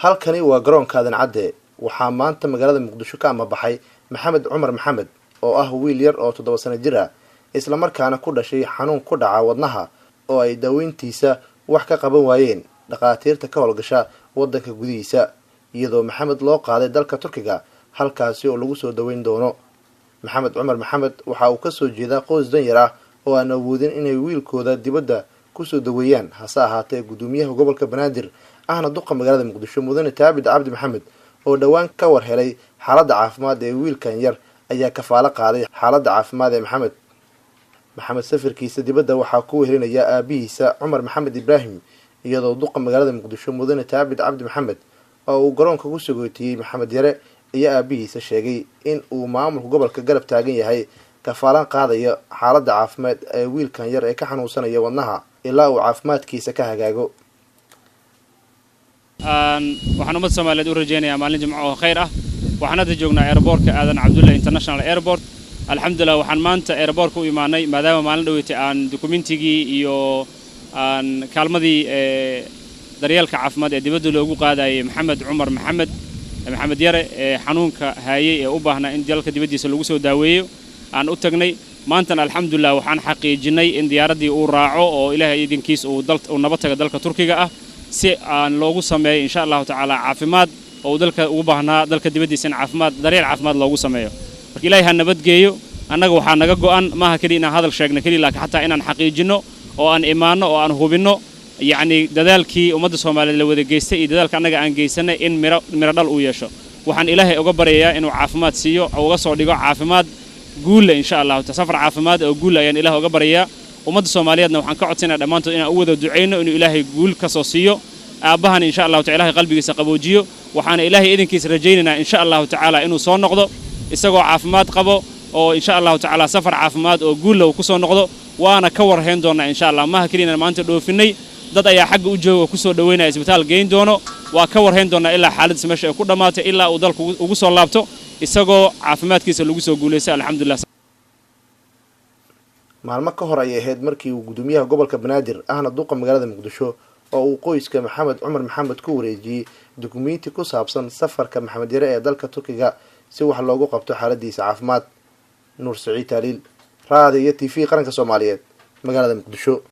halkani waa garoonka Aadan Cadde waxaa maanta magaalada Muqdisho ka amabaxay Maxamed Cumar Maxamed oo ah wiil yar oo 7 sano jir ah isla markaana ku dhashay xanuun ku dhaca wadnaha oo ay daaweyntiisa wax ka qaban waayeen dhaqaatiirta ka howlgasha wadanka gudihiisa iyadoo Maxamed loo qaaday dalka Turkiga halkaasi oo lagu soo daweyn doono. Maxamed Cumar Maxamed waxa uu ka soo jeedaa qoys danyar ah oo aan awoodin inay wiilkooda dibadda ku soo daweeyaan hase ahaatee gudoomiyaha gobolka Banaadir ahna duqa magaalada Muqdisho mudane Taabid Cabdi Maxamed oo dhawaan ka war helay xaaladda caafimaad ee wiilkan yar ayaa kafaalo qaaday xaaladda caafimaad ee Maxamed safarkiisa dibadda waxaa ku wehelinaya aabihiisa Cumar Maxamed Ibrahim iyadoo duqa magaalada Muqdisho mudane Taabid Cabdi Maxamed oo uu garoonka ku sugootiyay Maxamed Yare iyo aabihiisa sheegay in uu maamulka gobolka garab taagan yahay kafaalan qaadayo xaaladda caafimaad ee wiilkan yar ee ka xanuunsanaya wadnaha ilaa uu caafimaadkiisa ka hagaago. waxaan umad Soomaaliyeed u rajeynayaa maalin jimco oo khayr ah. waxaan hadda joognaa airportka Aadan Cabdulle International Airport. alxamdulillah waxaan maanta airportka u imaanay maadaama maalin dhaweeyay aan dokumentigii iyo aan kaalmadii daryeelka caafimaad ee dibadda loogu qaadayay Maxamed Cumar Maxamed Yare xanuunka haayay ee u baahnaa in dalka dibadiisa lagu soo daaweeyo aan u tagnay maanta alxamdulillah waxaan xaqiijinay in diyaaradii uu raaco oo ilaahay idinkiis uu nabad taga dalka Turkiga ah si aan loogu sameeyo insha Allah ta'ala caafimaad oo dalka ugu baahnaa dalka dibadiisa caafimaad daryeel caafimaad loogu sameeyo. marka ilaahay ha nabad geeyo annaga waxaa naga go'an maaha kaliya inaan hadal sheegno kaliya laakiin xataa inaan xaqiijino oo aan imaano oo aan hubino يعني dadaalkii ummadda Soomaaliyeed la wada geystay iyo dadaalka anaga aan geysanay in miro dhal u yeesho waxaan ilaahay uga baryayaa inuu caafimaad siiyo oo uga soo dhigo caafimaad guul insha Allah safar caafimaad oo guul ayaan ilaahay uga baryayaa ummadda Soomaaliyeedna waxaan ka codsanayaa dhamaantood inaan u wada duceyno inuu ilaahay guul ka soo siiyo aabahan insha Allah ta'ala ilaahay qalbigiisa qaboojiyo waxaan ilaahay idinkiisa rajaynaynaa insha Allah ta'ala inuu soo noqdo isagoo caafimaad qabo oo insha Allah ta'ala safar caafimaad oo guul uu ku soo noqdo waana ka warhayn doonaa insha Allah ma kaliya maanta dhoofinay dad ayaa xagga u jooga ku soo dhaweynaya isbitaal geyn doono waa ka warhayn doona ilaa xaaladda meesha ay ku dhamaatay ilaa uu dalku ugu soo laabto isagoo caafimaadkiisa lagu soo guuleysay alxamdulillah. maalmo ka hor ay ahayd markii uu gudoomiyaha gobolka Banaadir ahna duqa magaalada Muqdisho oo uu qoyska Maxamed Cumar Maxamed ku wareejiyay dukumeenti ku saabsan safarka Maxamed Yare ee dalka Turkiga si wax loogu qabto xaaladiisa caafimaad. Nuur Saciid Taaliil, Radio TV qaranka Soomaaliyeed, magaalada Muqdisho.